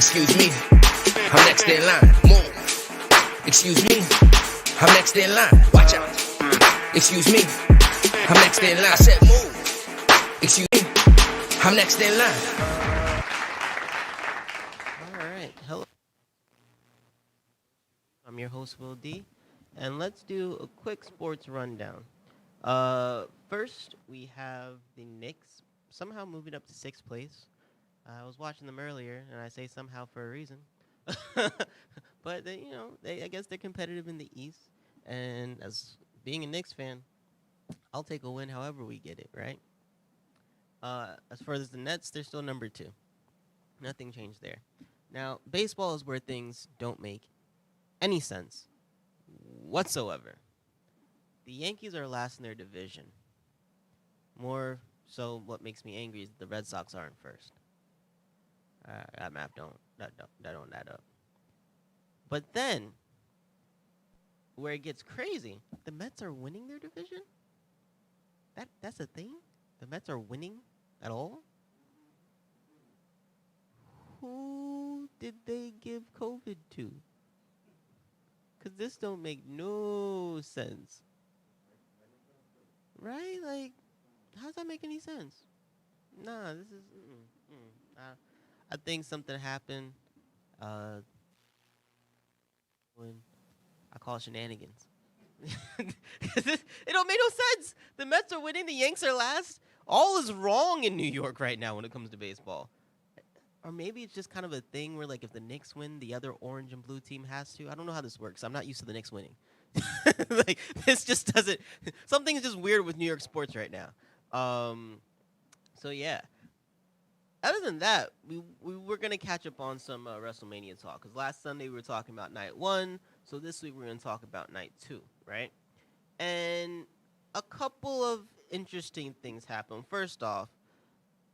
Excuse me, I'm next in line. Move. Excuse me, I'm next in line. Watch out. Excuse me, I'm next in line. I said move. Excuse me, I'm next in line. All right. Hello. I'm your host, Will D. And let's do a quick sports rundown. First, we have the Knicks somehow moving up to sixth place. I was watching them earlier, and I say somehow for a reason. But I guess they're competitive in the East. And as being a Knicks fan, I'll take a win however we get it, right? As far as the Nets, they're still number 2. Nothing changed there. Now, baseball is where things don't make any sense whatsoever. The Yankees are last in their division. More so, what makes me angry is the Red Sox aren't first. That math don't add up. But then, where it gets crazy, the Mets are winning their division. That's a thing. The Mets are winning at all. Who did they give COVID to? Because this don't make no sense. Right? Like, how does that make any sense? Nah, this is... I think something happened when I call it shenanigans. It don't make no sense. The Mets are winning. The Yanks are last. All is wrong in New York right now when it comes to baseball. Or maybe it's just kind of a thing where, like, if the Knicks win, the other orange and blue team has to. I don't know how this works. I'm not used to the Knicks winning. Like, this just doesn't... Something's just weird with New York sports right now. So, yeah. Other than that, we were going to catch up on some WrestleMania talk. Because last Sunday we were talking about Night 1. So this week we're going to talk about Night 2, right? And a couple of interesting things happened. First off,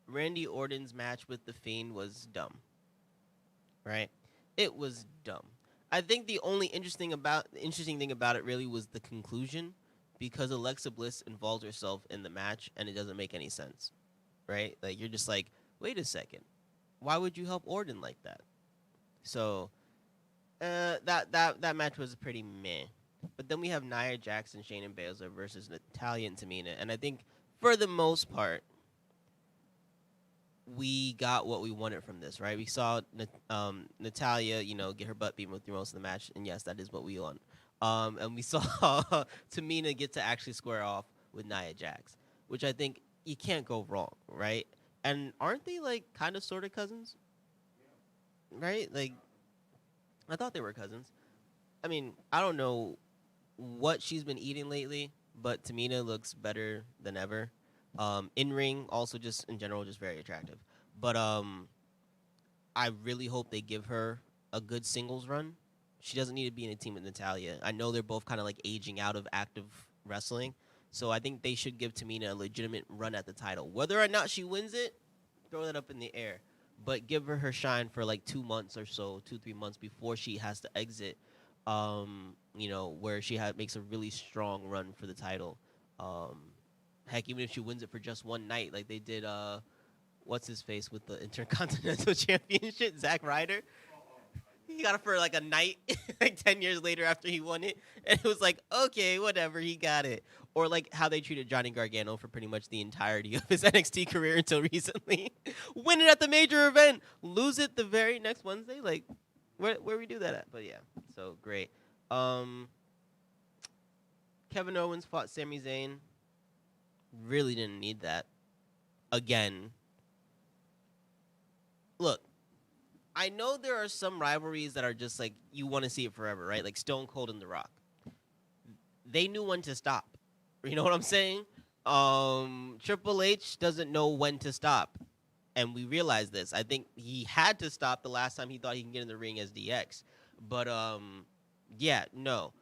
Randy Orton's match with The Fiend was dumb, right? It was dumb. I think the only interesting thing about it really was the conclusion, because Alexa Bliss involved herself in the match and it doesn't make any sense, right? Like, you're just like, wait a second, why would you help Orton like that? So that match was pretty meh. But then we have Nia Jax, Shayna Baszler versus Natalya and Tamina, and I think for the most part, we got what we wanted from this, right? We saw Natalya, get her butt beaten through most of the match, and yes, that is what we want. And we saw Tamina get to actually square off with Nia Jax, which I think you can't go wrong, right? And aren't they, like, kind of sort of cousins? Right? Like, I thought they were cousins. I mean, I don't know what she's been eating lately, but Tamina looks better than ever. In ring, also just in general, just very attractive. But I really hope they give her a good singles run. She doesn't need to be in a team with Natalya. I know they're both kind of like aging out of active wrestling, so I think they should give Tamina a legitimate run at the title. Whether or not she wins it, throw that up in the air. But give her shine for like 2 months or so, 2-3 months before she has to exit. Where she makes a really strong run for the title. Heck, even if she wins it for just one night, like they did, what's his face with the Intercontinental Championship, Zack Ryder. He got it for like a night, like 10 years later after he won it, and it was like, okay, whatever, he got it. Or like how they treated Johnny Gargano for pretty much the entirety of his NXT career until recently. Win it at the major event, lose it the very next Wednesday. Like, where we do that at? But yeah, so great. Kevin Owens fought Sami Zayn. Really didn't need that. Again. Look, I know there are some rivalries that are just like, you want to see it forever, right? Like Stone Cold and The Rock. They knew when to stop. You know what I'm saying? Triple H doesn't know when to stop. And we realize this. I think he had to stop the last time he thought he can get in the ring as DX. But, yeah, no.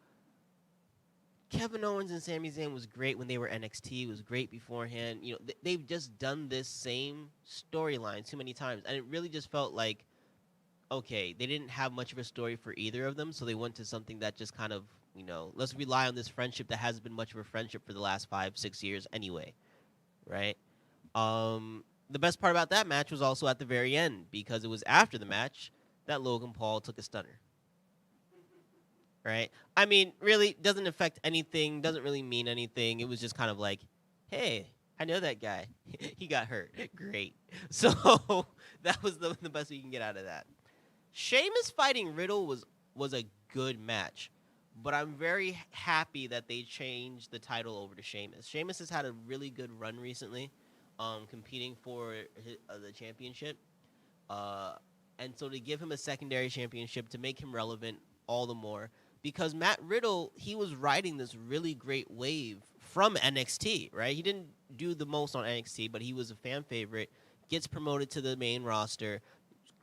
Kevin Owens and Sami Zayn was great when they were NXT. It was great beforehand. They've just done this same storyline too many times. And it really just felt like, okay, they didn't have much of a story for either of them, so they went to something that just kind of, let's rely on this friendship that hasn't been much of a friendship for the last 5-6 years anyway, right? The best part about that match was also at the very end, because it was after the match. that Logan Paul took a stunner. Right? I mean, really doesn't affect anything, doesn't really mean anything. It was just kind of like, hey, I know that guy. He got hurt. Great. So that was the best we can get out of that. Sheamus fighting Riddle was a good match, but I'm very happy that they changed the title over to Sheamus. Sheamus has had a really good run recently, competing for the championship. And so to give him a secondary championship to make him relevant all the more, because Matt Riddle, he was riding this really great wave from NXT, right? He didn't do the most on NXT, but he was a fan favorite, gets promoted to the main roster,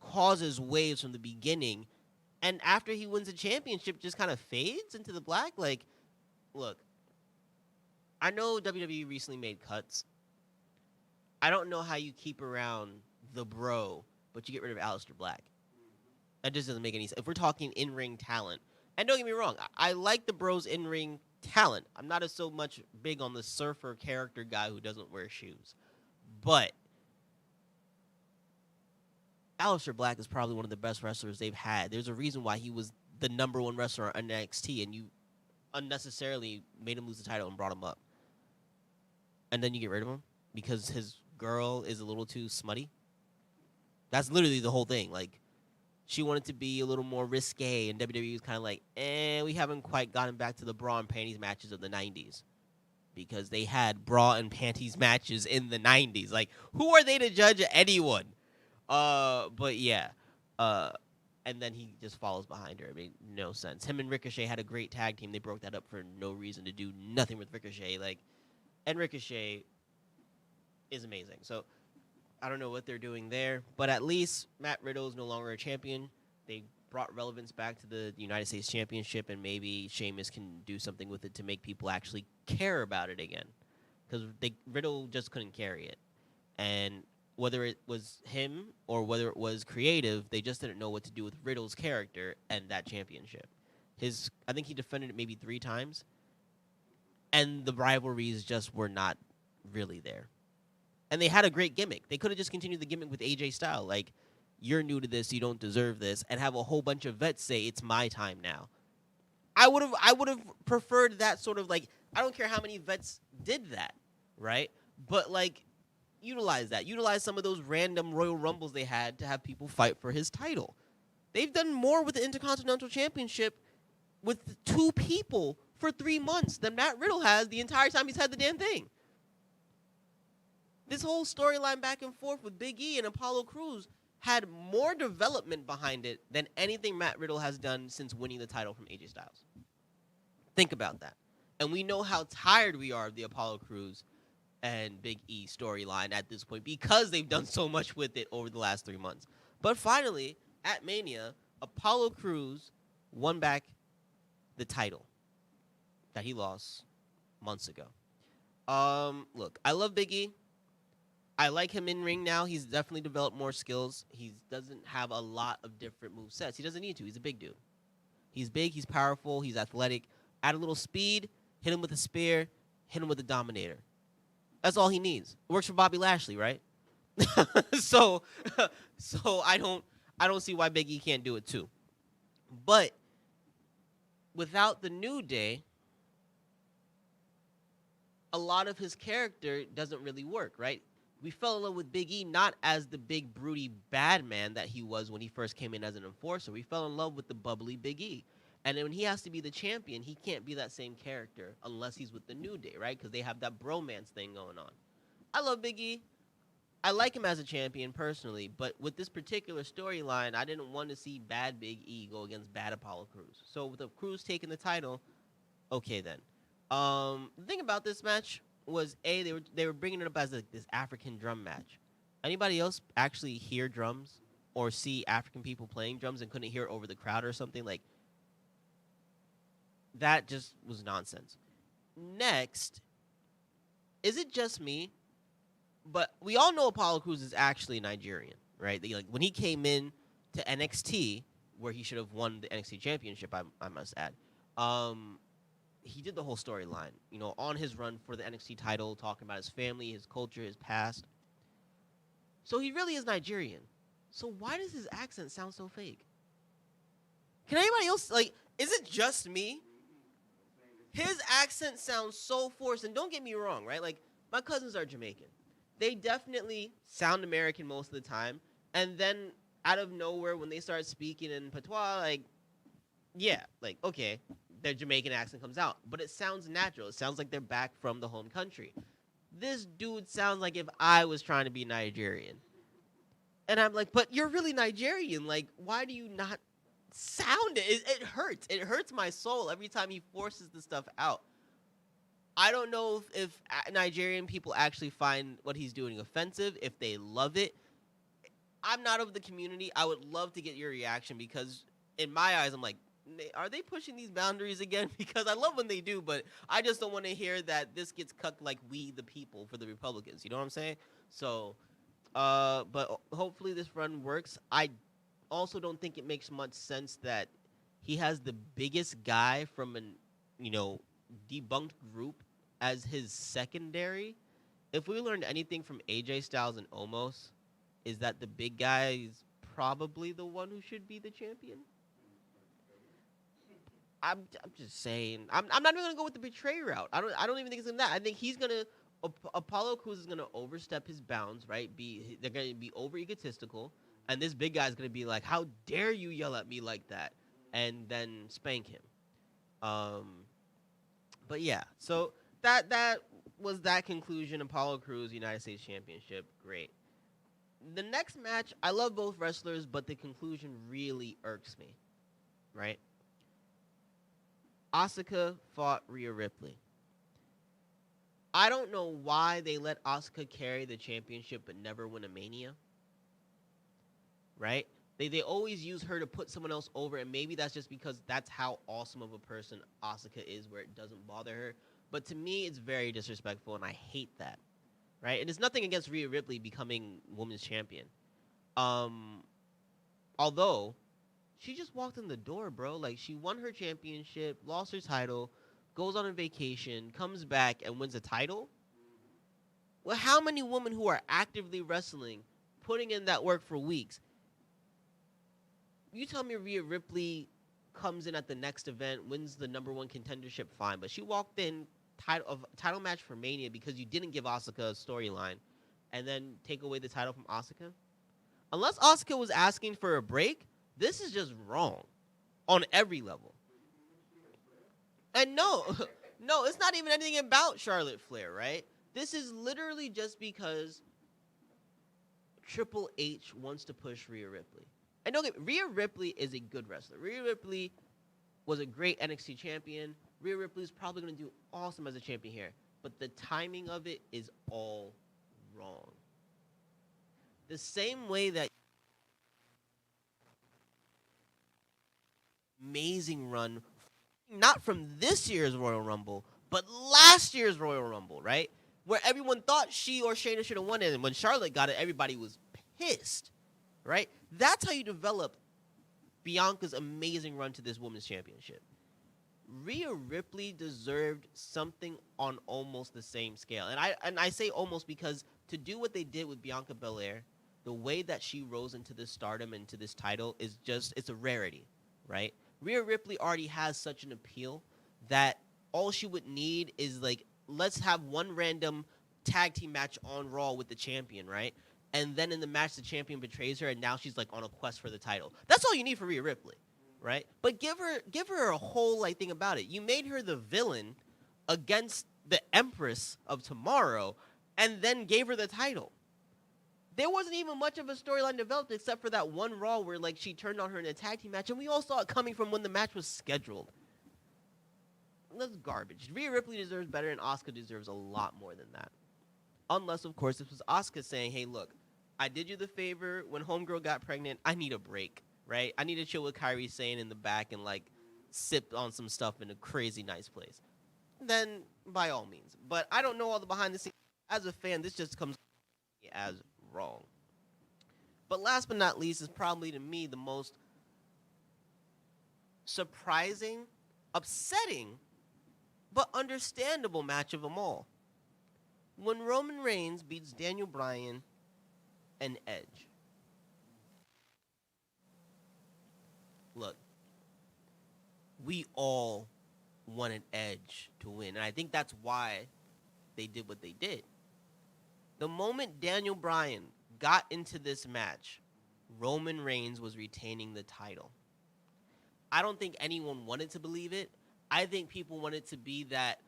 causes waves from the beginning, and after he wins the championship, just kind of fades into the black. Like, look, I know WWE recently made cuts. I don't know how you keep around the bro, but you get rid of Aleister Black. That just doesn't make any sense. If we're talking in-ring talent, and don't get me wrong, I like the bro's in-ring talent. I'm not so much big on the surfer character guy who doesn't wear shoes. But Aleister Black is probably one of the best wrestlers they've had. There's a reason why he was the number one wrestler on NXT, and you unnecessarily made him lose the title and brought him up. And then you get rid of him because his girl is a little too smutty. That's literally the whole thing. Like, she wanted to be a little more risque, and WWE was kind of like, we haven't quite gotten back to the bra and panties matches of the 90s. Because they had bra and panties matches in the 90s. Like, who are they to judge anyone? But yeah. And then he just follows behind her. I mean, no sense. Him and Ricochet had a great tag team. They broke that up for no reason to do nothing with Ricochet. Like, and Ricochet is amazing. So, I don't know what they're doing there, but at least Matt Riddle is no longer a champion. They brought relevance back to the United States Championship, and maybe Sheamus can do something with it to make people actually care about it again. Because Riddle just couldn't carry it. And whether it was him or whether it was creative, they just didn't know what to do with Riddle's character and that championship. I think he defended it maybe 3 times, and the rivalries just were not really there. And they had a great gimmick. They could have just continued the gimmick with AJ Styles. Like, you're new to this, you don't deserve this, and have a whole bunch of vets say, it's my time now. I would have preferred that sort of, like, I don't care how many vets did that, right? But, like, utilize that. Utilize some of those random Royal Rumbles they had to have people fight for his title. They've done more with the Intercontinental Championship with 2 people for 3 months than Matt Riddle has the entire time he's had the damn thing. This whole storyline back and forth with Big E and Apollo Crews had more development behind it than anything Matt Riddle has done since winning the title from AJ Styles. Think about that. And we know how tired we are of the Apollo Crews and Big E storyline at this point because they've done so much with it over the last 3 months. But finally, at Mania, Apollo Crews won back the title that he lost months ago. Look, I love Big E. I like him in ring now. He's definitely developed more skills. He doesn't have a lot of different movesets. He doesn't need to. He's a big dude. He's big. He's powerful. He's athletic. Add a little speed. Hit him with a spear. Hit him with a dominator. That's all he needs. It works for Bobby Lashley, right? so I don't see why Big E can't do it too. But without the New Day, a lot of his character doesn't really work, right? We fell in love with Big E not as the big, broody, bad man that he was when he first came in as an enforcer. We fell in love with the bubbly Big E. And then when he has to be the champion, he can't be that same character unless he's with the New Day, right? Because they have that bromance thing going on. I love Big E. I like him as a champion personally, but with this particular storyline, I didn't want to see bad Big E go against bad Apollo Crews. So with the Crews taking the title, okay then. The thing about this match was they were bringing it up as this African drum match. Anybody else actually hear drums or see African people playing drums and couldn't hear it over the crowd or something? Like, that just was nonsense. Next, is it just me? But we all know Apollo Crews is actually Nigerian, right? Like, when he came in to NXT, where he should have won the NXT championship, I must add, he did the whole storyline, on his run for the NXT title, talking about his family, his culture, his past. So he really is Nigerian. So why does his accent sound so fake? Can anybody else, like, is it just me? His accent sounds so forced, and don't get me wrong, right? Like, my cousins are Jamaican. They definitely sound American most of the time, and then out of nowhere, when they start speaking in patois, like, yeah, like, okay, their Jamaican accent comes out, but it sounds natural. It sounds like they're back from the home country. This dude sounds like if I was trying to be Nigerian. And I'm like, but you're really Nigerian. Like, why do you not sound it? It hurts. It hurts my soul every time he forces the stuff out. I don't know if Nigerian people actually find what he's doing offensive, if they love it. I'm not of the community. I would love to get your reaction because in my eyes, I'm like, are they pushing these boundaries again? Because I love when they do, but I just don't want to hear that this gets cut like we the people for the Republicans. You know what I'm saying? So, but hopefully this run works. I also don't think it makes much sense that he has the biggest guy from an, debunked group as his secondary. If we learned anything from AJ Styles and Omos, is that the big guy is probably the one who should be the champion. I'm just saying. I'm not even gonna go with the betray route. I don't even think it's gonna that. I think he's gonna Apollo Crews is gonna overstep his bounds, right? They're gonna be over egotistical, and this big guy's gonna be like, "How dare you yell at me like that?" and then spank him. But yeah, so that was that conclusion. Apollo Crews United States Championship, great. The next match, I love both wrestlers, but the conclusion really irks me, right? Asuka fought Rhea Ripley. I don't know why they let Asuka carry the championship but never win a Mania. Right? They always use her to put someone else over, and maybe that's just because that's how awesome of a person Asuka is, where it doesn't bother her. But to me, it's very disrespectful, and I hate that. Right? And it's nothing against Rhea Ripley becoming women's champion. Although she just walked in the door, bro. Like, she won her championship, lost her title, goes on a vacation, comes back, and wins a title? Well, how many women who are actively wrestling, putting in that work for weeks? You tell me Rhea Ripley comes in at the next event, wins the number one contendership, fine. But she walked in title match for Mania because you didn't give Asuka a storyline and then take away the title from Asuka? Unless Asuka was asking for a break, this is just wrong on every level. And no, it's not even anything about Charlotte Flair, right? This is literally just because Triple H wants to push Rhea Ripley. And don't get me, Rhea Ripley is a good wrestler. Rhea Ripley was a great NXT champion. Rhea Ripley is probably going to do awesome as a champion here. But the timing of it is all wrong. The same way that amazing run, not from this year's Royal Rumble, but last year's Royal Rumble, right? Where everyone thought she or Shayna should have won it, and when Charlotte got it, everybody was pissed, right? That's how you develop Bianca's amazing run to this women's championship. Rhea Ripley deserved something on almost the same scale. And I say almost because to do what they did with Bianca Belair, the way that she rose into this stardom and to this title is just, it's a rarity, right? Rhea Ripley already has such an appeal that all she would need is, like, let's have one random tag team match on Raw with the champion, right? And then in the match, the champion betrays her, and now she's, like, on a quest for the title. That's all you need for Rhea Ripley, right? But give her a whole, like, thing about it. You made her the villain against the Empress of Tomorrow, and then gave her the title. There wasn't even much of a storyline developed except for that one Raw where, like, she turned on her in a tag team match, and we all saw it coming from when the match was scheduled. That's garbage. Rhea Ripley deserves better, and Asuka deserves a lot more than that. Unless, of course, this was Asuka saying, hey, look, I did you the favor. When Homegirl got pregnant, I need a break, right? I need to chill with Kairi Sane in the back and, like, sip on some stuff in a crazy nice place. Then, by all means. But I don't know all the behind the scenes. As a fan, this just comes as wrong. But last but not least is probably, to me, the most surprising, upsetting, but understandable match of them all. When Roman Reigns beats Daniel Bryan and Edge. we all wanted Edge to win. And I think that's why they did what they did. The moment Daniel Bryan got into this match, Roman Reigns was retaining the title. I don't think anyone wanted to believe it. I think people wanted to be that,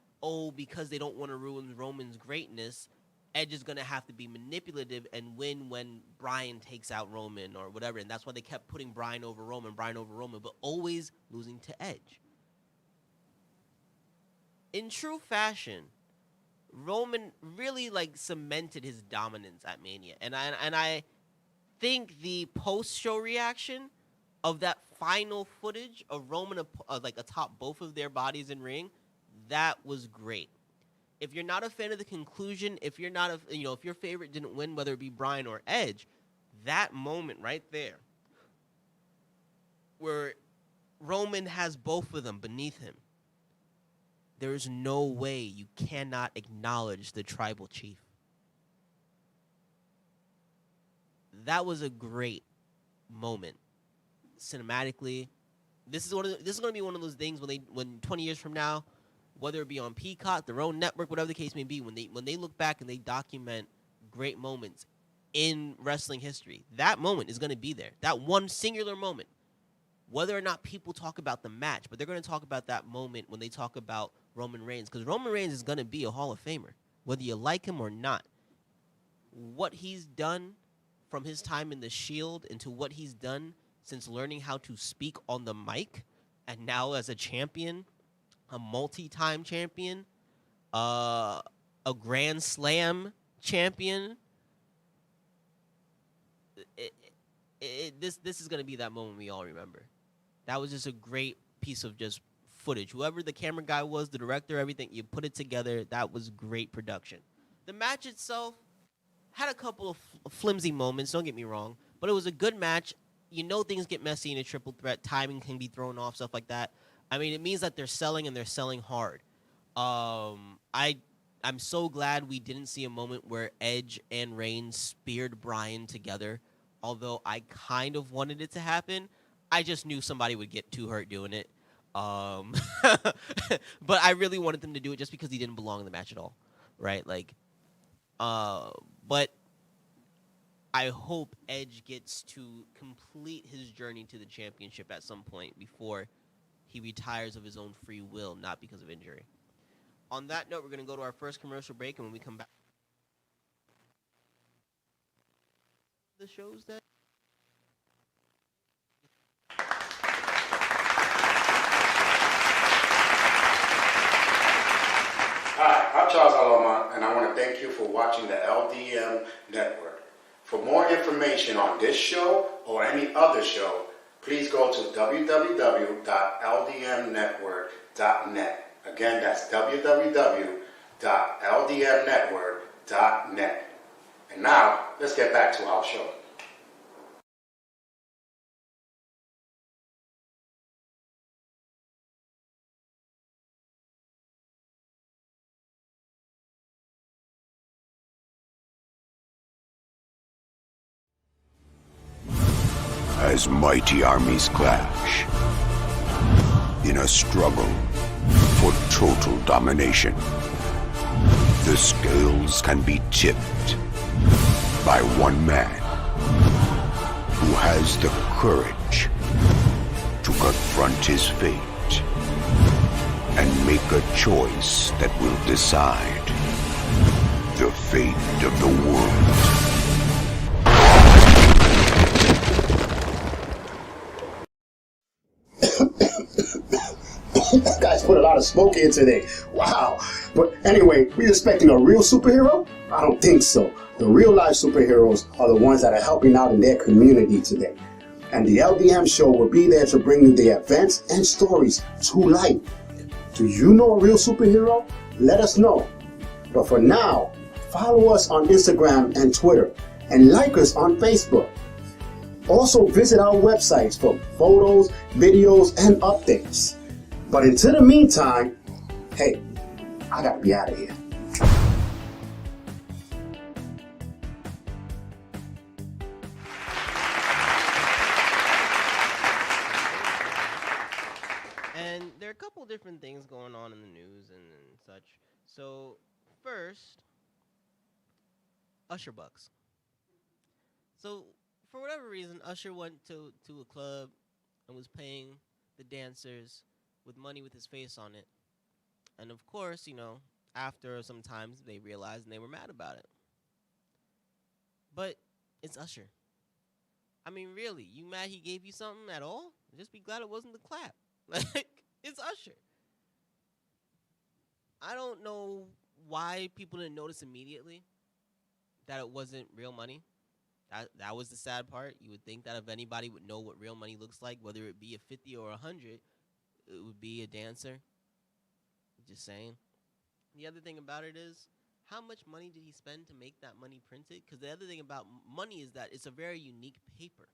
because they don't want to ruin Roman's greatness, Edge is going to have to be manipulative and win when Bryan takes out Roman or whatever. And that's why they kept putting Bryan over Roman, but always losing to Edge. In true fashion, Roman really cemented his dominance at Mania. And I think the post-show reaction of that final footage of Roman atop both of their bodies in ring, that was great. If you're not a fan of the conclusion, if you're not if your favorite didn't win, whether it be Bryan or Edge, that moment right there where Roman has both of them beneath him, there is no way you cannot acknowledge the tribal chief. That was a great moment. Cinematically, this is going to be one of those things when 20 years from now, whether it be on Peacock, their own network, whatever the case may be, when they look back and they document great moments in wrestling history, that moment is going to be there. That one singular moment. Whether or not people talk about the match, but they're going to talk about that moment when they talk about Roman Reigns, because Roman Reigns is going to be a Hall of Famer, whether you like him or not. What he's done from his time in the Shield into what he's done since learning how to speak on the mic, and now as a champion, a multi-time champion, a Grand Slam champion. This is going to be that moment we all remember. That was just a great piece of just footage. Whoever the camera guy was, the director, everything, you put it together. That was great production. The match itself had a couple of flimsy moments, don't get me wrong, but it was a good match. You know things get messy in a triple threat. Timing can be thrown off, stuff like that. I mean, it means that they're selling, and they're selling hard. I'm so glad we didn't see a moment where Edge and Reigns speared Bryan together, although I kind of wanted it to happen. I just knew somebody would get too hurt doing it. But I really wanted them to do it just because he didn't belong in the match at all, right? But I hope Edge gets to complete his journey to the championship at some point before he retires of his own free will, not because of injury. On that note, we're going to go to our first commercial break, and when we come back, the shows that... Hi, I'm Charles Alomont, and I want to thank you for watching the LDM Network. For more information on this show or any other show, please go to www.ldmnetwork.net. Again, that's www.ldmnetwork.net. And now, let's get back to our show. As mighty armies clash in a struggle for total domination, the scales can be tipped by one man who has the courage to confront his fate and make a choice that will decide the fate of the world. Guys put a lot of smoke in today. Wow. But anyway, we expecting a real superhero? I don't think so. The real life superheroes are the ones that are helping out in their community today. And the LDM show will be there to bring you the events and stories to life. Do you know a real superhero? Let us know. But for now, follow us on Instagram and Twitter, and like us on Facebook. Also visit our websites for photos, videos, and updates. But until the meantime, hey, I gotta be out of here. And And there are a couple different things going on in the news and such. So, first, Usher Bucks. So, for whatever reason, Usher went to a club and was paying the dancers with money with his face on it. And of course, after some time, they realized and they were mad about it. But it's Usher. I mean, really, you mad he gave you something at all? Just be glad it wasn't the clap. Like, it's Usher. I don't know why people didn't notice immediately that it wasn't real money. That was the sad part. You would think that if anybody would know what real money looks like, whether it be a 50 or 100, it would be a dancer. Just saying. The other thing about it is, how much money did he spend to make that money printed? Because the other thing about money is that it's a very unique paper.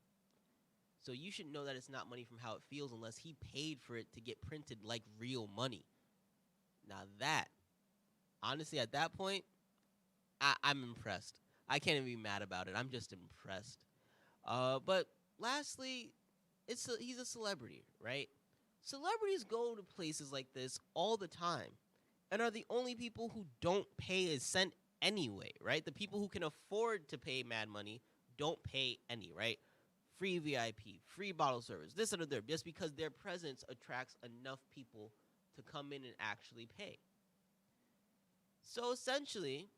So you should know that it's not money from how it feels unless he paid for it to get printed like real money. Now that, honestly, at that point, I'm impressed. I can't even be mad about it. I'm just impressed. But lastly, he's a celebrity, right? Celebrities go to places like this all the time and are the only people who don't pay a cent anyway, right? The people who can afford to pay mad money don't pay any, right? Free VIP, free bottle service, this and that, just because their presence attracts enough people to come in and actually pay. So essentially,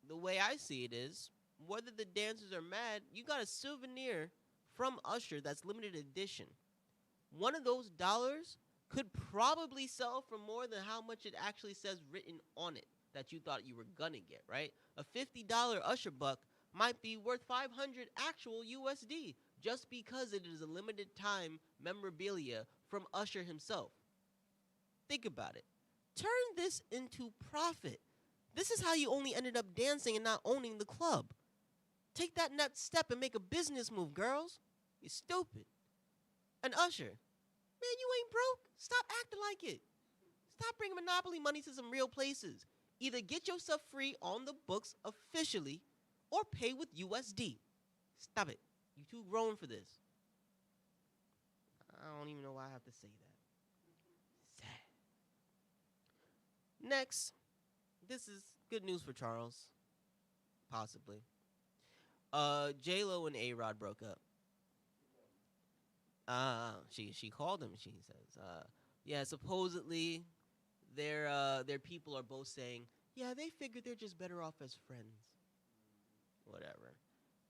the way I see it is, whether the dancers are mad, you got a souvenir from Usher that's limited edition. One of those dollars could probably sell for more than how much it actually says written on it that you thought you were gonna get, right? A $50 Usher buck might be worth 500 actual USD just because it is a limited time memorabilia from Usher himself. Think about it. Turn this into profit. This is how you only ended up dancing and not owning the club. Take that next step and make a business move, girls. You're stupid. And Usher, man, you ain't broke. Stop acting like it. Stop bringing Monopoly money to some real places. Either get yourself free on the books officially or pay with USD. Stop it. You too grown for this. I don't even know why I have to say that. Sad. Next, this is good news for Charles. Possibly. J-Lo and A-Rod broke up. She called him. She says, yeah, supposedly their people are both saying, yeah, they figured they're just better off as friends. Whatever.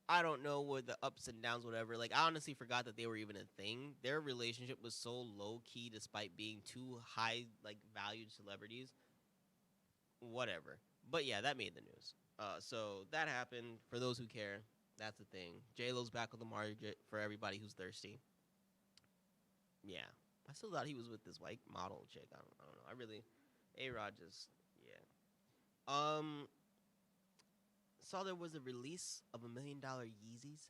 I don't know what the ups and downs, whatever. Like, I honestly forgot that they were even a thing. Their relationship was so low key, despite being two high, like, valued celebrities. Whatever. But yeah, that made the news. So that happened. For those who care, that's the thing. J-Lo's back on the market for everybody who's thirsty. Yeah. I still thought he was with this white model chick. I don't know. A-Rod just, yeah. Saw there was a release of $1 million Yeezys.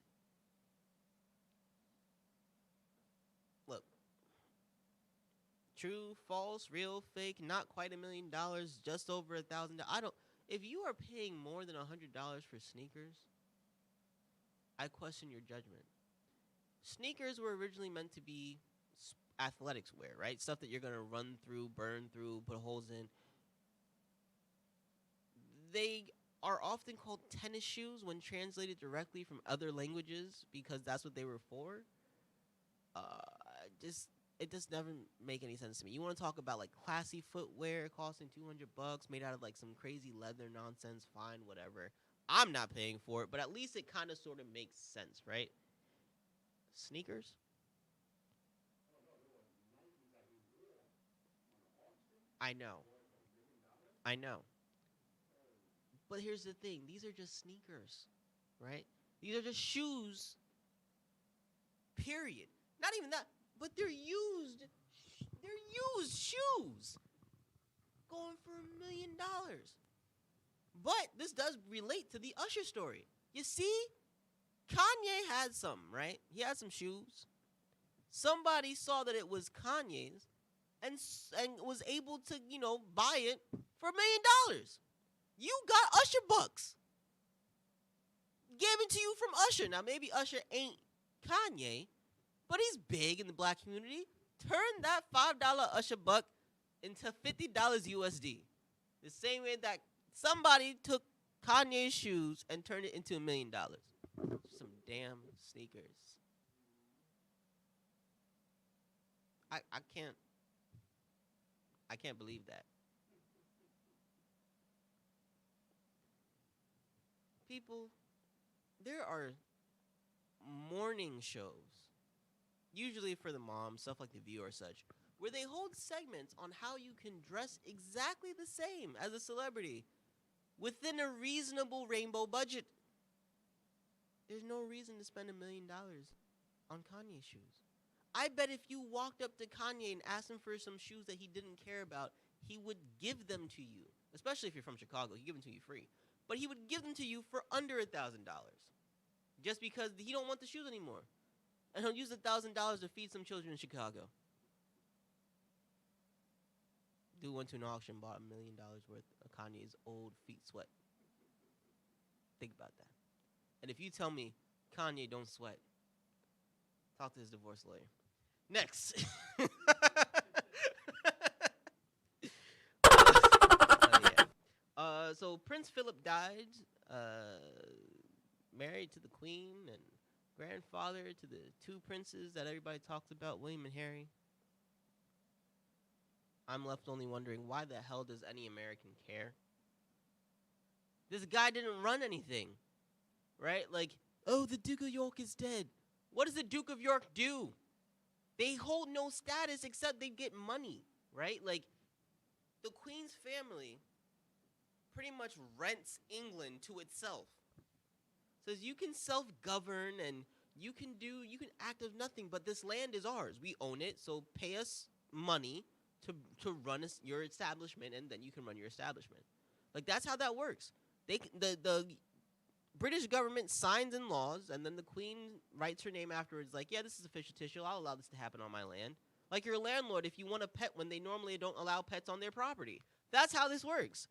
Look. True, false, real, fake, not quite $1 million, just over $1,000. If you are paying more than $100 for sneakers, I question your judgment. Sneakers were originally meant to be athletics wear, right? Stuff that you're going to run through, burn through, put holes in. They are often called tennis shoes when translated directly from other languages because that's what they were for. It just never make any sense to me. You want to talk about like classy footwear costing $200 made out of like some crazy leather nonsense, fine, whatever. I'm not paying for it, but at least it kind of sort of makes sense, right? Sneakers? I know. But here's the thing. These are just sneakers, right? These are just shoes, period. Not even that, but they're used. They're used shoes going for $1 million. But this does relate to the Usher story. You see, Kanye had something, right? He had some shoes. Somebody saw that it was Kanye's and was able to, buy it for $1 million. You got Usher bucks. Given to you from Usher. Now, maybe Usher ain't Kanye, but he's big in the black community. turn that $5 Usher buck into $50 USD. The same way that somebody took Kanye's shoes and turned it into $1 million. Some damn sneakers. I can't believe that. People, there are morning shows, usually for the moms, stuff like The View or such, where they hold segments on how you can dress exactly the same as a celebrity within a reasonable rainbow budget. There's no reason to spend $1 million on Kanye shoes. I bet if you walked up to Kanye and asked him for some shoes that he didn't care about, he would give them to you. Especially if you're from Chicago, he'd give them to you free. But he would give them to you for under $1,000. Just because he don't want the shoes anymore. And he'll use $1,000 to feed some children in Chicago. Dude went to an auction, bought $1 million worth of Kanye's old feet sweat. Think about that. And if you tell me Kanye don't sweat, talk to his divorce lawyer. Next. So Prince Philip died, married to the Queen and grandfather to the two princes that everybody talks about, William and Harry. I'm left only wondering, why the hell does any American care? This guy didn't run anything, right? Like, oh, the Duke of York is dead. What does the Duke of York do? They hold no status except they get money, right? Like, the Queen's family pretty much rents England to itself. Says you can self-govern and you can act of nothing, but this land is ours. We own it, so pay us money to run your establishment, and then you can run your establishment. Like, that's how that works. The British government signs in laws, and then the Queen writes her name afterwards, like, yeah, this is official tissue. I'll allow this to happen on my land. Like your landlord, if you want a pet when they normally don't allow pets on their property. That's how this works.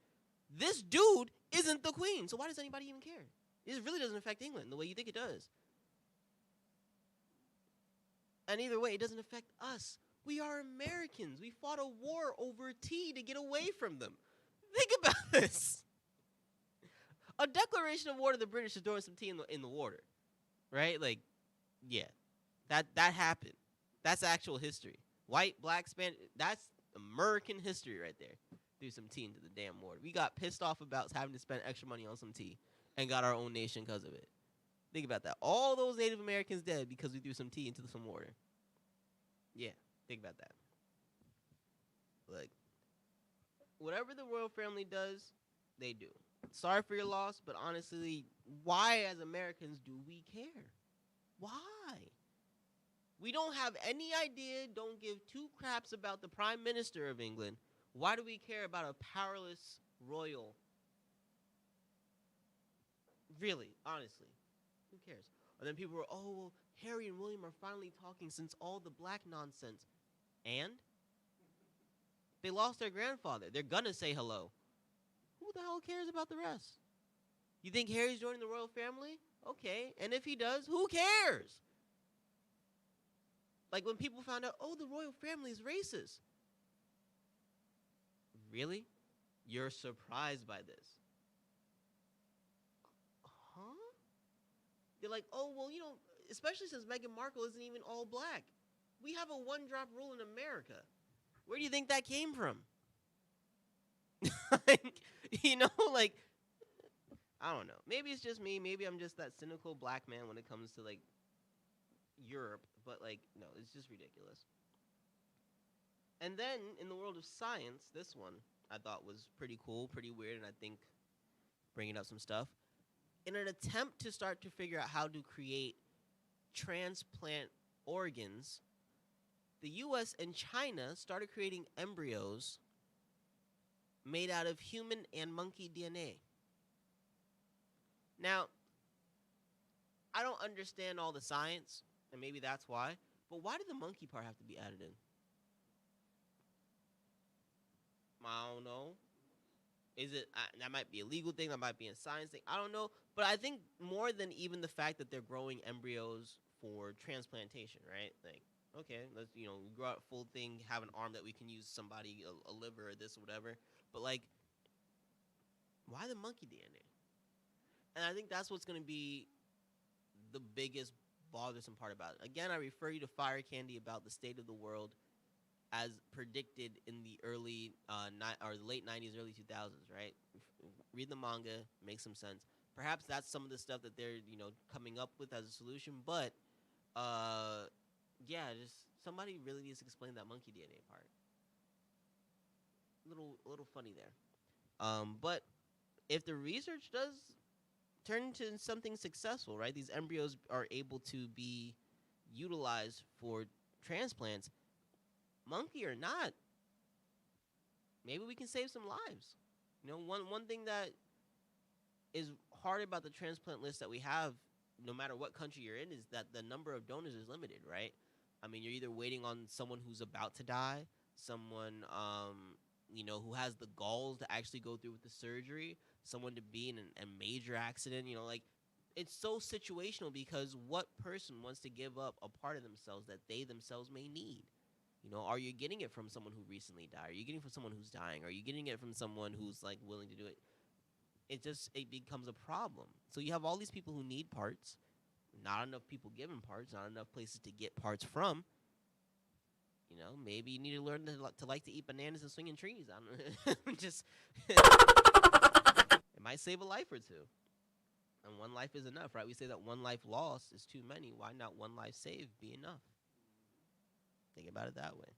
This dude isn't the Queen, so why does anybody even care? It really doesn't affect England the way you think it does. And either way, it doesn't affect us. We are Americans. We fought a war over tea to get away from them. Think about this. A declaration of war to the British is throwing some tea in the water, right? Like, yeah, that happened. That's actual history. White, black, Spanish, that's American history right there. Threw some tea into the damn water. We got pissed off about having to spend extra money on some tea and got our own nation because of it. Think about that. All those Native Americans dead because we threw some tea into some water. Yeah, think about that. Like, whatever the royal family does, they do. Sorry for your loss, but honestly, why as Americans do we care? Why? We don't have any idea, don't give two craps about the Prime Minister of England. Why do we care about a powerless royal? Really, honestly, who cares? And then people were, oh, well, Harry and William are finally talking since all the black nonsense. And? They lost their grandfather. They're gonna say hello. Who the hell cares about the rest? You think Harry's joining the royal family? Okay. And if he does, who cares? Like when people found out, oh, the royal family is racist. Really? You're surprised by this? Huh? They're like, oh, well, you know, especially since Meghan Markle isn't even all black. We have a one-drop rule in America. Where do you think that came from? Like, you know, like, I don't know. Maybe it's just me. Maybe I'm just that cynical black man when it comes to, like, Europe. But, like, no, it's just ridiculous. And then, in the world of science, this one I thought was pretty cool, pretty weird, and I think bringing up some stuff. In an attempt to start to figure out how to create transplant organs, the U.S. and China started creating embryos made out of human and monkey DNA. Now, I don't understand all the science, and maybe that's why, but why did the monkey part have to be added in? I don't know. Is it, that might be a legal thing, that might be a science thing, I don't know. But I think more than even the fact that they're growing embryos for transplantation, right? Like, Okay, let's grow out full thing, have an arm that we can use somebody a liver or this or whatever. But like, why the monkey DNA? And I think that's what's going to be the biggest bothersome part about it. Again, I refer you to Fire Candy about the state of the world as predicted in the early or the late 90s, early 2000s, right? Read the manga, makes some sense. Perhaps that's some of the stuff that they're, coming up with as a solution, but yeah, just somebody really needs to explain that monkey DNA part. A little funny there. But if the research does turn into something successful, right? These embryos are able to be utilized for transplants, monkey or not, maybe we can save some lives. One thing that is hard about the transplant list that we have, no matter what country you're in, is that the number of donors is limited, right? I mean, you're either waiting on someone who's about to die, someone who has the galls to actually go through with the surgery, someone to be in a major accident. It's so situational because what person wants to give up a part of themselves that they themselves may need? Are you getting it from someone who recently died? Are you getting it from someone who's dying? Are you getting it from someone who's like willing to do it? It becomes a problem. So you have all these people who need parts, not enough people giving parts, not enough places to get parts from. Maybe you need to learn to like to eat bananas and swinging trees. I don't know. Just it might save a life or two. And one life is enough, right? We say that one life lost is too many. Why not one life saved be enough? Think about it that way.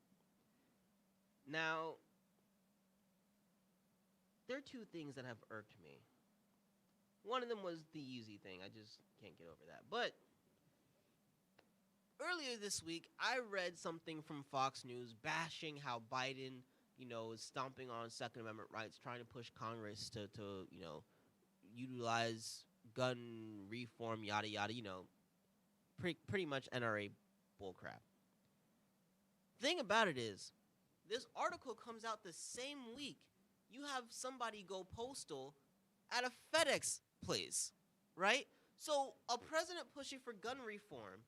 Now, there are two things that have irked me. One of them was the Yeezy thing. I just can't get over that. But earlier this week, I read something from Fox News bashing how Biden, is stomping on Second Amendment rights, trying to push Congress to utilize gun reform, yada, yada, pretty much NRA bullcrap. Thing about it is, this article comes out the same week you have somebody go postal at a FedEx place, right? So a president pushing for gun reform,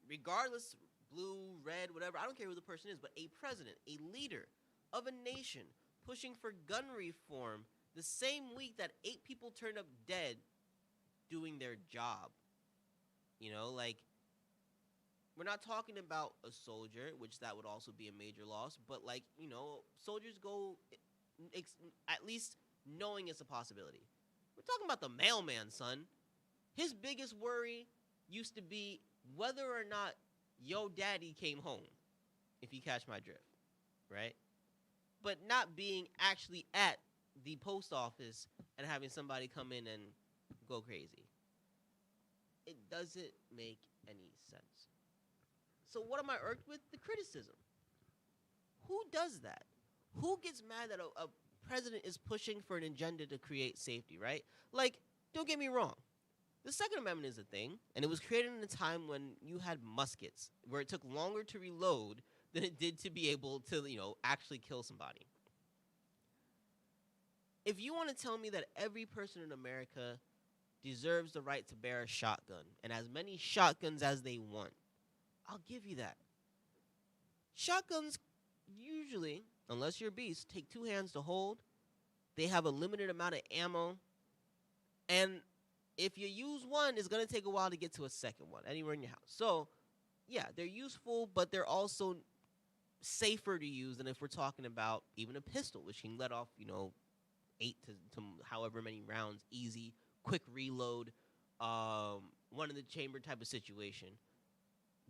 regardless, blue, red, whatever, I don't care who the person is, but a president, a leader of a nation pushing for gun reform the same week that 8 people turned up dead doing their job. We're not talking about a soldier, which that would also be a major loss, but soldiers go at least knowing it's a possibility. We're talking about the mailman, son. His biggest worry used to be whether or not yo daddy came home, if you catch my drift, right? But not being actually at the post office and having somebody come in and go crazy. It doesn't make any sense. So what am I irked with? The criticism. Who does that? Who gets mad that a president is pushing for an agenda to create safety, right? Don't get me wrong. The Second Amendment is a thing, and it was created in a time when you had muskets, where it took longer to reload than it did to be able to, actually kill somebody. If you want to tell me that every person in America deserves the right to bear a shotgun, and as many shotguns as they want, I'll give you that. Shotguns usually, unless you're a beast, take 2 hands to hold. They have a limited amount of ammo. And if you use one, it's going to take a while to get to a second one anywhere in your house. So, yeah, they're useful, but they're also safer to use than if we're talking about even a pistol, which can let off, 8 to however many rounds, easy, quick reload, one in the chamber type of situation.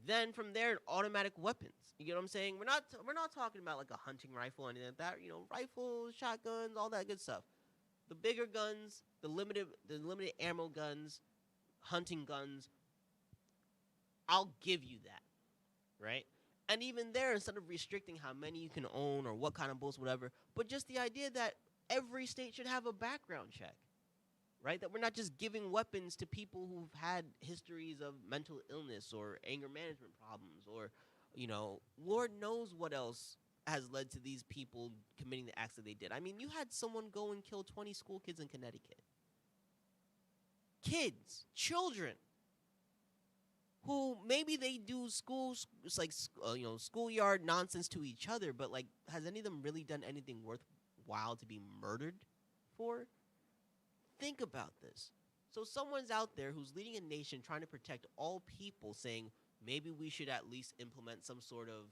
Then from there, automatic weapons. You get what I'm saying? We're not talking about like a hunting rifle or anything like that. Rifles, shotguns, all that good stuff. The bigger guns, the limited ammo guns, hunting guns. I'll give you that, right? And even there, instead of restricting how many you can own or what kind of bullets, whatever, but just the idea that every state should have a background check. Right? That we're not just giving weapons to people who've had histories of mental illness or anger management problems or, Lord knows what else has led to these people committing the acts that they did. I mean, you had someone go and kill 20 school kids in Connecticut. Kids, children. who maybe they do schoolyard nonsense to each other, but like, has any of them really done anything worthwhile to be murdered for? Think about this. So someone's out there who's leading a nation trying to protect all people, saying maybe we should at least implement some sort of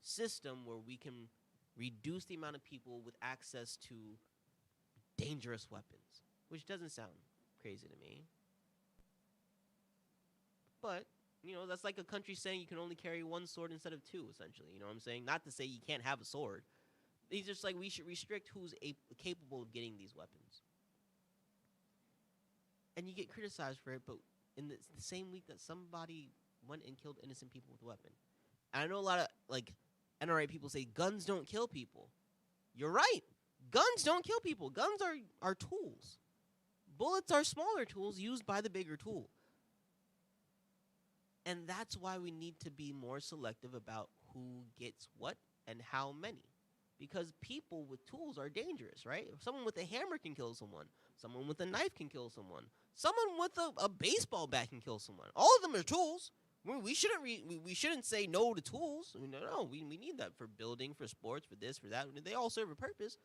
system where we can reduce the amount of people with access to dangerous weapons, which doesn't sound crazy to me. But, that's like a country saying you can only carry one sword instead of two, essentially. You know what I'm saying? Not to say you can't have a sword. It's just like we should restrict who's capable of getting these weapons. And you get criticized for it, but in the same week that somebody went and killed innocent people with a weapon. And I know a lot of, NRA people say guns don't kill people. You're right. Guns don't kill people. Guns are tools. Bullets are smaller tools used by the bigger tool. And that's why we need to be more selective about who gets what and how many. Because people with tools are dangerous, right? Someone with a hammer can kill someone. Someone with a knife can kill someone. Someone with a baseball bat can kill someone. All of them are tools. We shouldn't say no to tools. No, we need that for building, for sports, for this, for that. They all serve a purpose.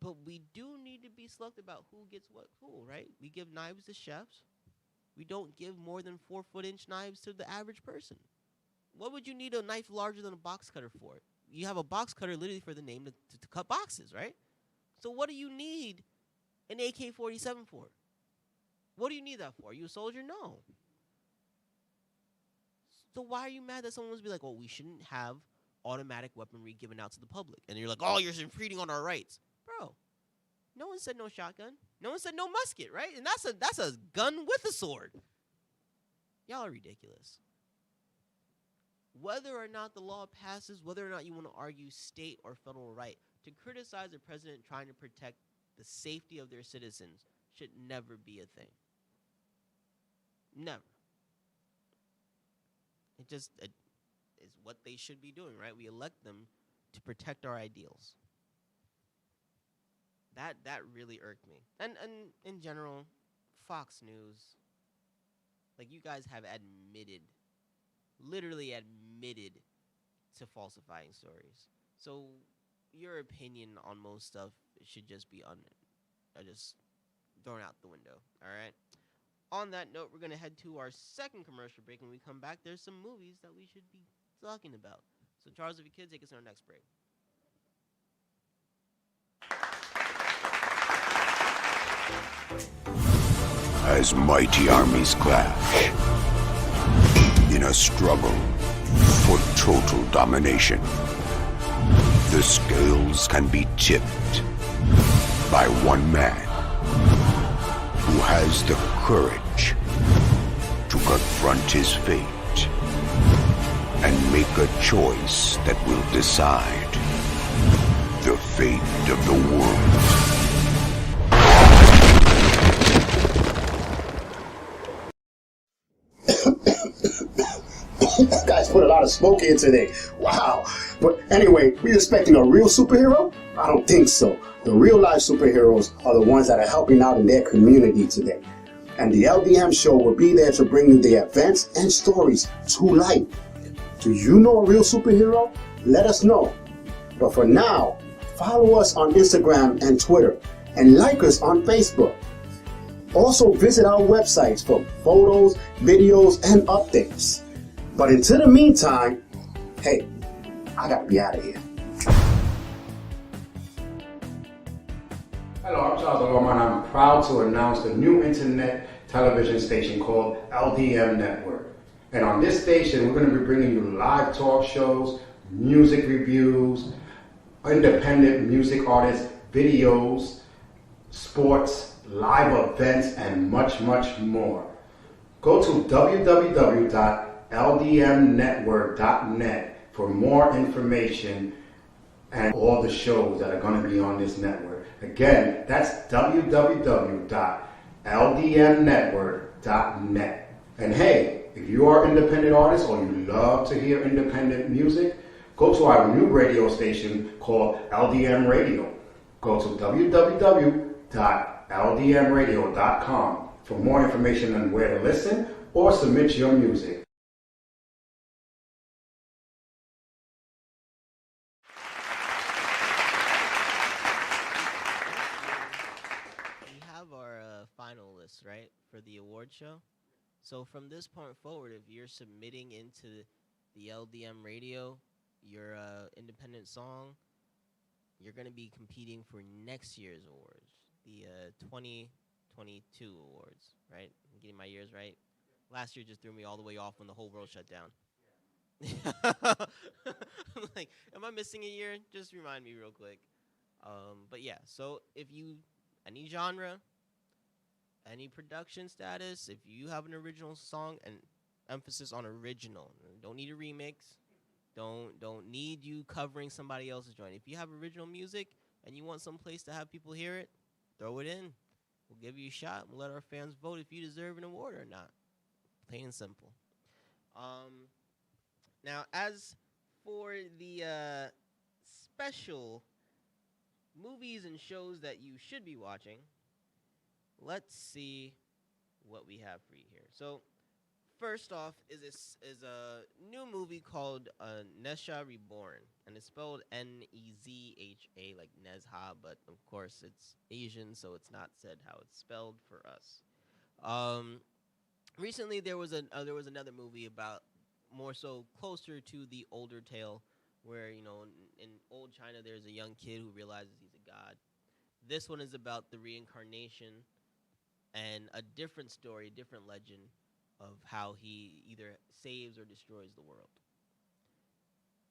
But we do need to be selective about who gets what tool, right? We give knives to chefs. We don't give more than 4-foot-inch knives to the average person. What would you need a knife larger than a box cutter for? You have a box cutter literally for the name to cut boxes, right? So what do you need an AK-47 for? What do you need that for? Are you a soldier? No. So why are you mad that someone was be like, we shouldn't have automatic weaponry given out to the public? And you're like, you're infringing on our rights. Bro, no one said no shotgun. No one said no musket, right? And that's a gun with a sword. Y'all are ridiculous. Whether or not the law passes, whether or not you want to argue state or federal right, to criticize a president trying to protect the safety of their citizens should never be a thing. Never. It just is what they should be doing, right? We elect them to protect our ideals. That really irked me. And in general, Fox News, you guys have literally admitted to falsifying stories. So your opinion on most stuff should just be just thrown out the window, all right? On that note, we're going to head to our second commercial break. When we come back, there's some movies that we should be talking about. So Charles, if you could, take us on our next break. As mighty armies clash in a struggle for total domination, the scales can be tipped by one man who has the courage to confront his fate and make a choice that will decide the fate of the world. Guys put a lot of smoke in today. Wow. But anyway, we expecting a real superhero? I don't think so. The real life superheroes are the ones that are helping out in their community today. And the LDM show will be there to bring you the events and stories to life. Do you know a real superhero? Let us know. But for now, follow us on Instagram and Twitter and like us on Facebook. Also visit our websites for photos, videos, and updates. But until the meantime, hey, I gotta be out of here. Hello, I'm Charles O'Roman. I'm proud to announce the new internet television station called LDM Network. And on this station, we're going to be bringing you live talk shows, music reviews, independent music artists, videos, sports, live events, and much, much more. Go to www.ldmnetwork.net for more information and all the shows that are going to be on this network. Again, that's www.ldmnetwork.net. And hey, if you are an independent artist or you love to hear independent music, go to our new radio station called LDM Radio. Go to www.ldmradio.com For more information on where to listen or submit your music, We have our finalists, right, for the award show. So from this point forward, if you're submitting into the LDM radio, your independent song, you're going to be competing for next year's awards, the 2022 awards, right? I'm getting my years right. Last year just threw me all the way off when the whole world shut down. I'm like, am I missing a year? Just remind me real quick. But yeah, so if you, any genre, any production status, if you have an original song, and emphasis on original, don't need a remix, don't need you covering somebody else's joint. If you have original music and you want some place to have people hear it, throw it in. We'll give you a shot. We'll let our fans vote if you deserve an award or not. Plain and simple. Now, as for the special movies and shows that you should be watching, let's see what we have for you here. So, first off is a new movie called Nezha Reborn, and it's spelled Nezha, like Nezha, but of course it's Asian, so it's not said how it's spelled for us. Recently there was another movie about more so closer to the older tale, where in old China there's a young kid who realizes he's a god. This one is about the reincarnation and a different story, a different legend of how he either saves or destroys the world.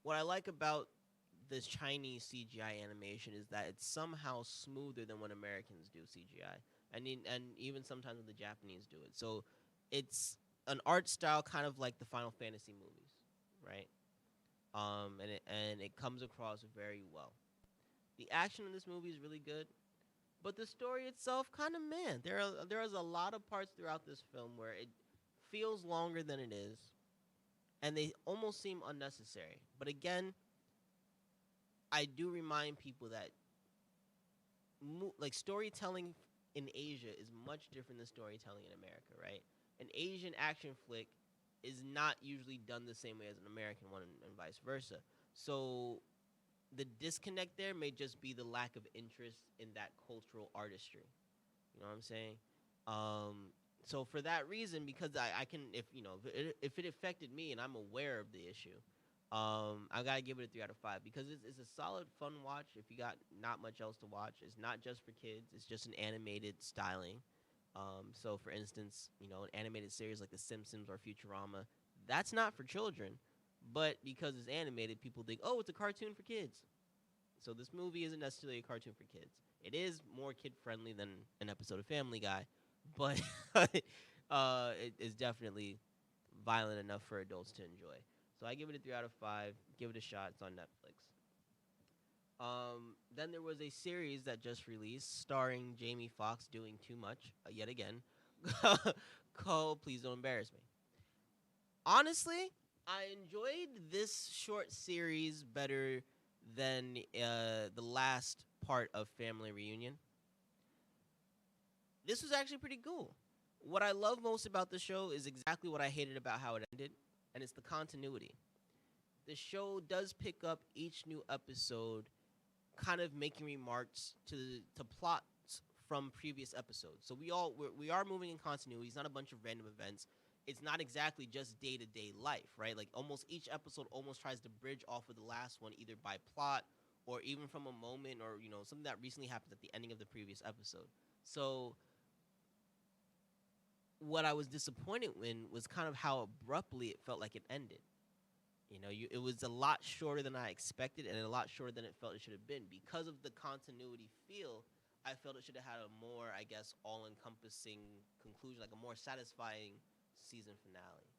What I like about this Chinese CGI animation is that it's somehow smoother than when Americans do CGI, and even sometimes when the Japanese do it. So it's an art style kind of like the Final Fantasy movies, right? And it comes across very well. The action in this movie is really good, but the story itself, kind of there is a lot of parts throughout this film where it feels longer than it is, and they almost seem unnecessary. But again, I do remind people that like storytelling in Asia is much different than storytelling in America, right? An Asian action flick is not usually done the same way as an American one, and vice versa. So the disconnect there may just be the lack of interest in that cultural artistry. You know what I'm saying? So for that reason, because I can, if it affected me and I'm aware of the issue, I gotta give it a 3 out of 5, because it's a solid, fun watch. If you got not much else to watch, it's not just for kids. It's just an animated styling. So for instance, an animated series like The Simpsons or Futurama, that's not for children, but because it's animated, people think, oh, it's a cartoon for kids. So this movie isn't necessarily a cartoon for kids. It is more kid-friendly than an episode of Family Guy, but it is definitely violent enough for adults to enjoy. So I give it a 3 out of 5. Give it a shot. It's on Netflix. Then there was a series that just released starring Jamie Foxx doing too much, yet again, called Please Don't Embarrass Me. Honestly, I enjoyed this short series better than the last part of Family Reunion. This was actually pretty cool. What I love most about the show is exactly what I hated about how it ended, and it's the continuity. The show does pick up each new episode kind of making remarks to plots from previous episodes. So we are moving in continuity. It's not a bunch of random events. It's not exactly just day-to-day life, right? Like almost each episode almost tries to bridge off of the last one, either by plot or even from a moment or something that recently happened at the ending of the previous episode. So what I was disappointed in was kind of how abruptly it felt like it ended. It was a lot shorter than I expected, and a lot shorter than it felt it should have been. Because of the continuity feel, I felt it should have had a more, I guess, all-encompassing conclusion, like a more satisfying season finale.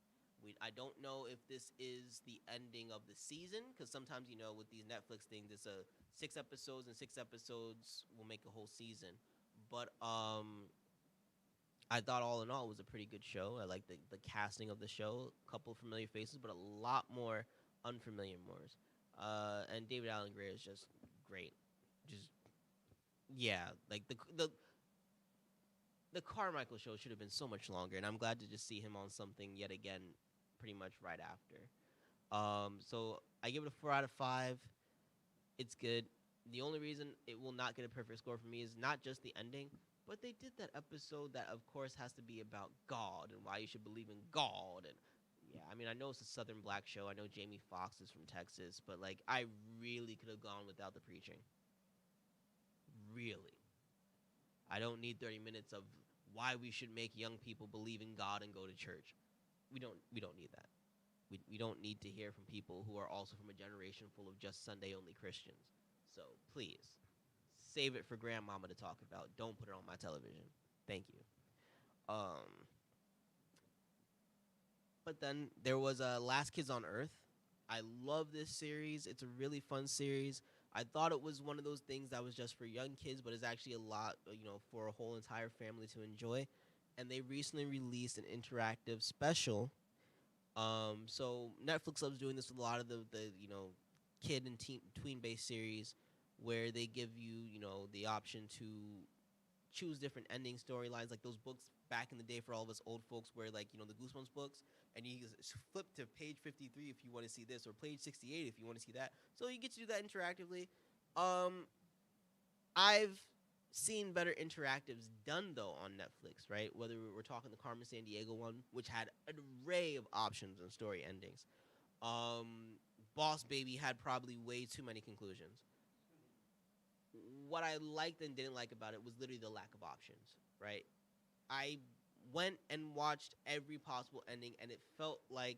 I don't know if this is the ending of the season, because sometimes, with these Netflix things, it's 6 episodes, and 6 episodes will make a whole season. But I thought all in all it was a pretty good show. I liked the casting of the show. A couple of familiar faces, but a lot more unfamiliar ones. And David Alan Grier is just great. Just, yeah. Like, the Carmichael show should have been so much longer, and I'm glad to just see him on something yet again, pretty much right after. So I give it a 4 out of 5. It's good. The only reason it will not get a perfect score for me is not just the ending, but they did that episode that, of course, has to be about God and why you should believe in God. And yeah, I mean, I know it's a Southern black show. I know Jamie Foxx is from Texas, but like, I really could have gone without the preaching. Really. I don't need 30 minutes of why we should make young people believe in God and go to church. We don't need that. We don't need to hear from people who are also from a generation full of just Sunday-only Christians. So please, save it for grandmama to talk about. Don't put it on my television. Thank you. But then there was Last Kids on Earth. I love this series. It's a really fun series. I thought it was one of those things that was just for young kids, but it's actually a lot, for a whole entire family to enjoy. And they recently released an interactive special. So Netflix loves doing this with a lot of the kid and tween-based series where they give you, the option to choose different ending storylines, like those books back in the day for all of us old folks where, the Goosebumps books, and you flip to page 53 if you want to see this, or page 68 if you want to see that. So you get to do that interactively. I've seen better interactives done, though, on Netflix, right? Whether we're talking the Carmen Sandiego one, which had an array of options and story endings. Boss Baby had probably way too many conclusions. What I liked and didn't like about it was literally the lack of options, right? I went and watched every possible ending, and it felt like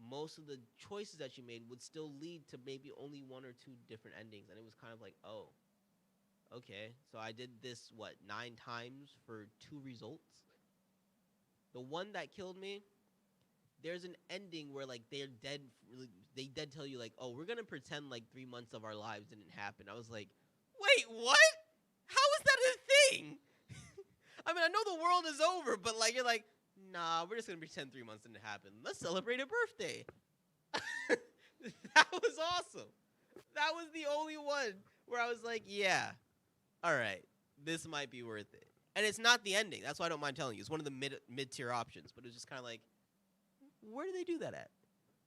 most of the choices that you made would still lead to maybe only 1 or 2 different endings, and it was kind of like, oh, okay, so I did this, 9 times for 2 results? The one that killed me, there's an ending where, they're dead, they dead tell you, oh, we're going to pretend 3 months of our lives didn't happen. I was like, wait, what? How is that a thing? I mean, I know the world is over, but, you're like, nah, we're just going to pretend 3 months didn't happen. Let's celebrate a birthday. That was awesome. That was the only one where I was like, yeah, all right, this might be worth it. And it's not the ending. That's why I don't mind telling you. It's one of the mid-tier options, but it's just kind of like, where do they do that at?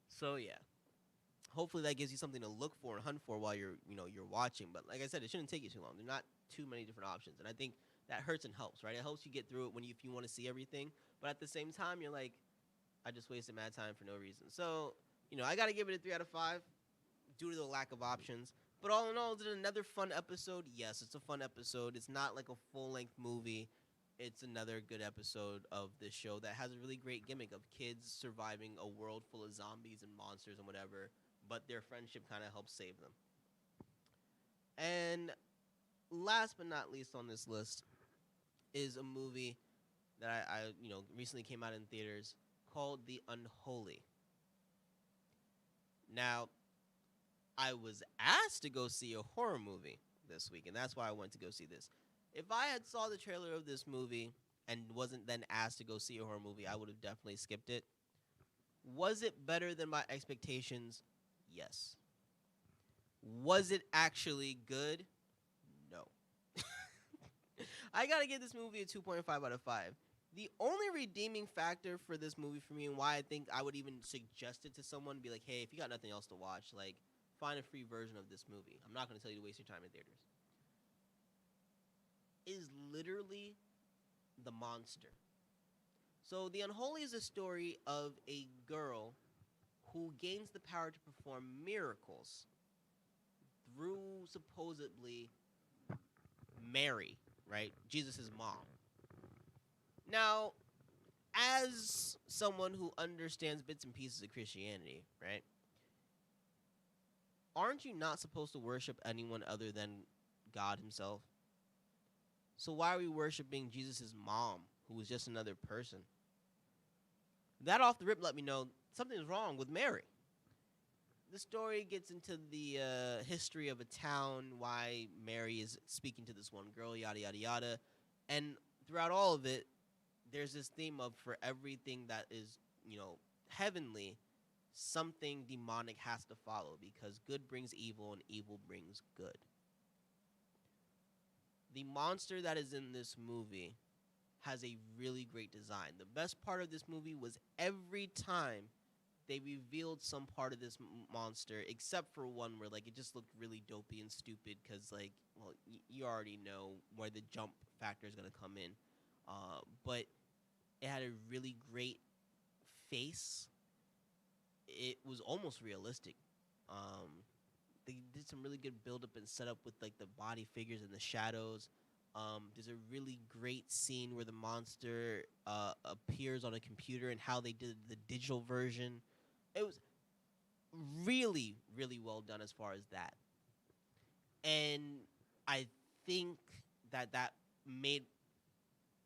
So, yeah. Hopefully that gives you something to look for and hunt for while you're watching. But like I said, it shouldn't take you too long. There are not too many different options. And I think that hurts and helps, right? It helps you get through it if you want to see everything. But at the same time, you're like, I just wasted mad time for no reason. So, I got to give it a 3 out of 5 due to the lack of options. But all in all, is it another fun episode? Yes, it's a fun episode. It's not like a full-length movie. It's another good episode of this show that has a really great gimmick of kids surviving a world full of zombies and monsters and whatever, but their friendship kind of helps save them. And last but not least on this list is a movie that I recently came out in theaters called The Unholy. Now, I was asked to go see a horror movie this week, and that's why I went to go see this. If I had saw the trailer of this movie and wasn't then asked to go see a horror movie, I would have definitely skipped it. Was it better than my expectations? Yes. Was it actually good? No. I gotta give this movie a 2.5 out of 5. The only redeeming factor for this movie for me, and why I think I would even suggest it to someone, be like, hey, if you got nothing else to watch, find a free version of this movie. I'm not gonna tell you to waste your time in theaters. Is literally the monster. So The Unholy is a story of a girl who gains the power to perform miracles through supposedly Mary, right? Jesus' mom. Now, as someone who understands bits and pieces of Christianity, right? Aren't you not supposed to worship anyone other than God himself? So why are we worshiping Jesus' mom, who was just another person? That off the rip let me know something's wrong with Mary. The story gets into the history of a town, why Mary is speaking to this one girl, yada, yada, yada. And throughout all of it, there's this theme of for everything that is, heavenly, something demonic has to follow because good brings evil and evil brings good. The monster that is in this movie has a really great design. The best part of this movie was every time they revealed some part of this monster, except for one where like it just looked really dopey and stupid because like, well, you already know where the jump factor is gonna come in, but it had a really great face. It was almost realistic. They did some really good build up and setup with like the body figures and the shadows. There's a really great scene where the monster appears on a computer and how they did the digital version. It was really, really well done as far as that. And I think that made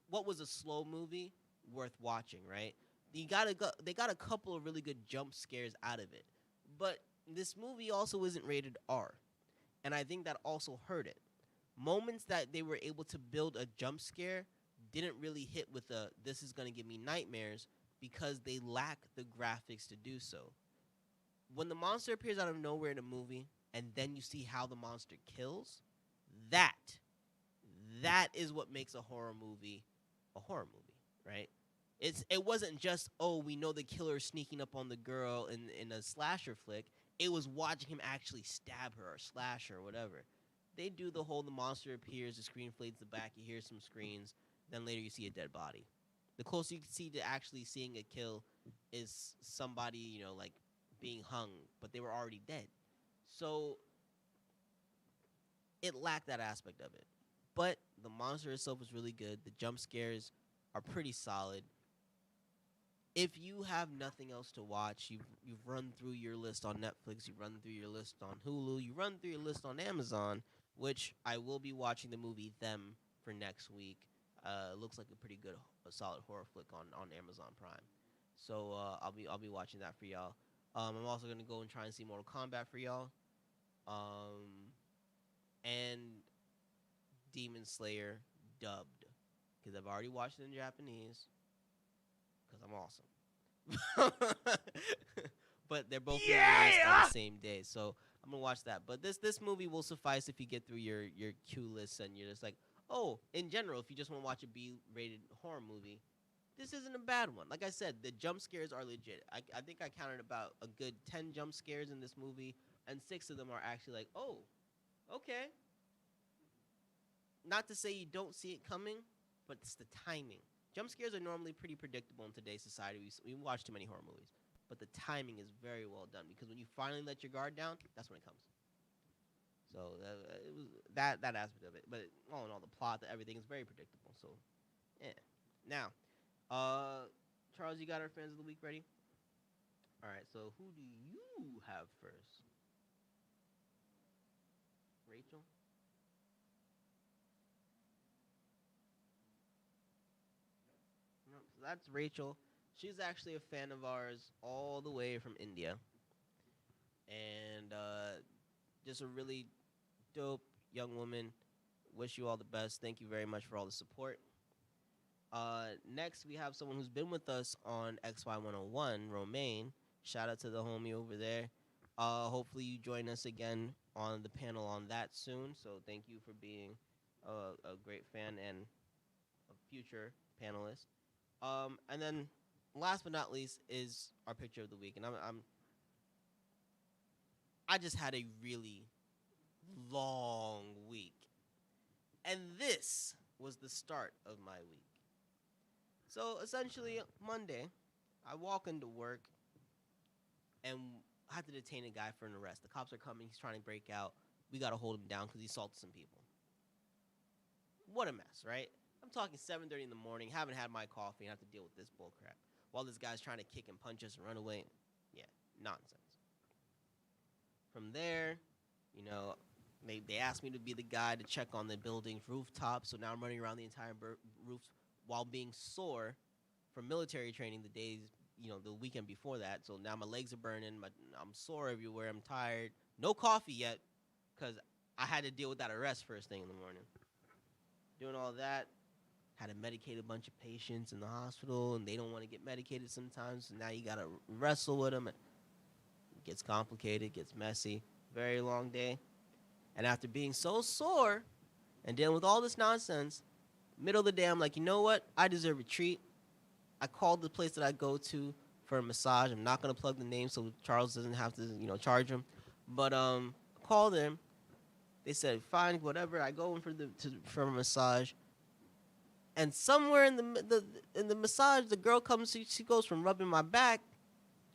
what was a slow movie worth watching, right? They got a couple of really good jump scares out of it. But this movie also isn't rated R. And I think that also hurt it. Moments that they were able to build a jump scare didn't really hit with a this is going to give me nightmares because they lack the graphics to do so. When the monster appears out of nowhere in a movie and then you see how the monster kills, that is what makes a horror movie, right? It wasn't just, oh, we know the killer sneaking up on the girl in a slasher flick. It was watching him actually stab her or slash her or whatever. They do the whole the monster appears, the screen fades the back, you hear some screams, then later you see a dead body. The closest you can see to actually seeing a kill is somebody, like being hung, but they were already dead. So it lacked that aspect of it. But the monster itself was really good. The jump scares are pretty solid. If you have nothing else to watch, you've run through your list on Netflix, you run through your list on Hulu, you run through your list on Amazon, which I will be watching the movie Them for next week. Looks like a pretty good, solid horror flick on Amazon Prime. So I'll be watching that for y'all. I'm also gonna go and try and see Mortal Kombat for y'all, and Demon Slayer dubbed because I've already watched it in Japanese because I'm awesome. But they're both being released on the same day, so I'm gonna watch that. But this movie will suffice if you get through your queue list and you're just like, oh, in general, if you just want to watch a B-rated horror movie, this isn't a bad one. Like I said, the jump scares are legit. I think I counted about a good 10 jump scares in this movie, and 6 of them are actually like, oh, okay. Not to say you don't see it coming, but it's the timing. Jump scares are normally pretty predictable in today's society. We watch too many horror movies. But the timing is very well done because when you finally let your guard down, that's when it comes. So it was that aspect of it. But all in all, the plot, everything is very predictable. So, yeah. Now, Charles, you got our fans of the week ready? All right. So who do you have first? Rachel? Nope. So that's Rachel. She's actually a fan of ours all the way from India. And just a really dope young woman. Wish you all the best. Thank you very much for all the support. Next, we have someone who's been with us on XY101, Romaine. Shout out to the homie over there. Hopefully you join us again on the panel on that soon. So thank you for being a great fan and a future panelist. And then last but not least is our picture of the week. And I just had a really long week. And this was the start of my week. So essentially, Monday, I walk into work and I have to detain a guy for an arrest. The cops are coming. He's trying to break out. We got to hold him down because he assaulted some people. What a mess, right? I'm talking 7:30 in the morning, haven't had my coffee, and have to deal with this bull crap. While this guy's trying to kick and punch us and run away. Yeah, nonsense. From there, they asked me to be the guy to check on the building's rooftop, so now I'm running around the entire roof while being sore from military training the days, the weekend before that. So now my legs are burning, I'm sore everywhere, I'm tired. No coffee yet, because I had to deal with that arrest first thing in the morning. Doing all that, had to medicate a bunch of patients in the hospital, and they don't want to get medicated sometimes, so now you got to wrestle with them. It gets complicated, gets messy, very long day. And after being so sore and dealing with all this nonsense, Middle of the day, I'm like, you know what? I deserve a treat. I called the place that I go to for a massage. I'm not gonna plug the name so Charles doesn't have to, charge him. But called them. They said, fine, whatever. I go in for a massage. And somewhere in the massage, the girl comes. She goes from rubbing my back,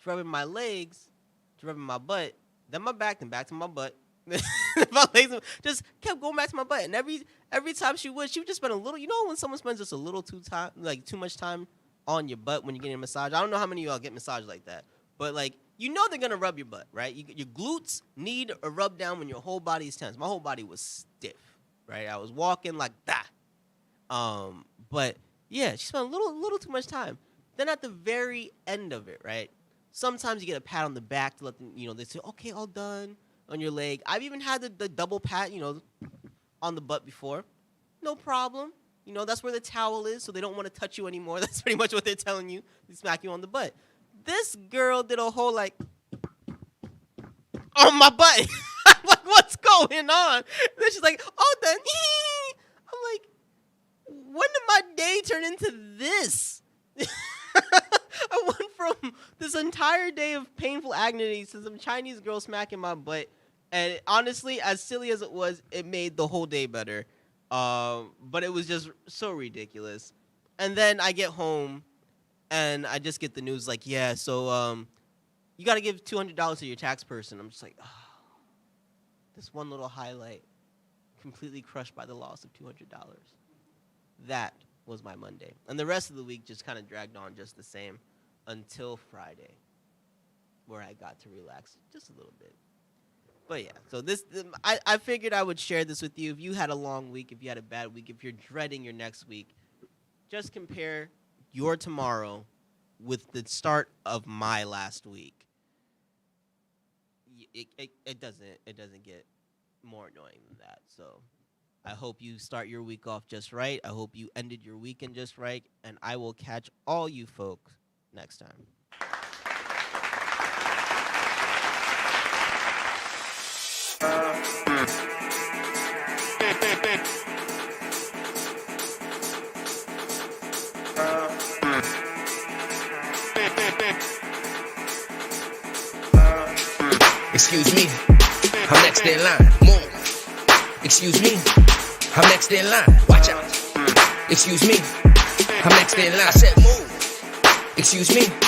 to rubbing my legs, to rubbing my butt, then my back, then back to my butt. My legs just kept going back to my butt. And every time she would just spend a little. You know when someone spends just a little too much time on your butt when you're getting a massage. I don't know how many of y'all get massage like that, but they're gonna rub your butt, right? Your glutes need a rub down when your whole body is tense. My whole body was stiff, right? I was walking like that. But yeah, she spent a little too much time. Then at the very end of it, right? Sometimes you get a pat on the back to let them, they say, okay, all done on your leg. I've even had the double pat, on the butt before. No problem. That's where the towel is, so they don't want to touch you anymore. That's pretty much what they're telling you. They smack you on the butt. This girl did a whole, on my butt. I'm like, what's going on? And then she's like, oh, then, I'm like, when did my day turn into this? I went from this entire day of painful agony to some Chinese girl smacking my butt. And honestly, as silly as it was, it made the whole day better. But it was just so ridiculous. And then I get home, and I just get the news yeah, so you got to give $200 to your tax person. I'm just like, oh, this one little highlight completely crushed by the loss of $200. That was my Monday. And the rest of the week just kind of dragged on just the same until Friday, where I got to relax just a little bit. But yeah, so I figured I would share this with you. If you had a long week, if you had a bad week, if you're dreading your next week, just compare your tomorrow with the start of my last week. It doesn't get more annoying than that. So I hope you start your week off just right. I hope you ended your weekend just right. And I will catch all you folks next time. Excuse me, I'm next in line. Move. Excuse me, I'm next in line. Watch out. Excuse me, I'm next in line. I said move. Excuse me.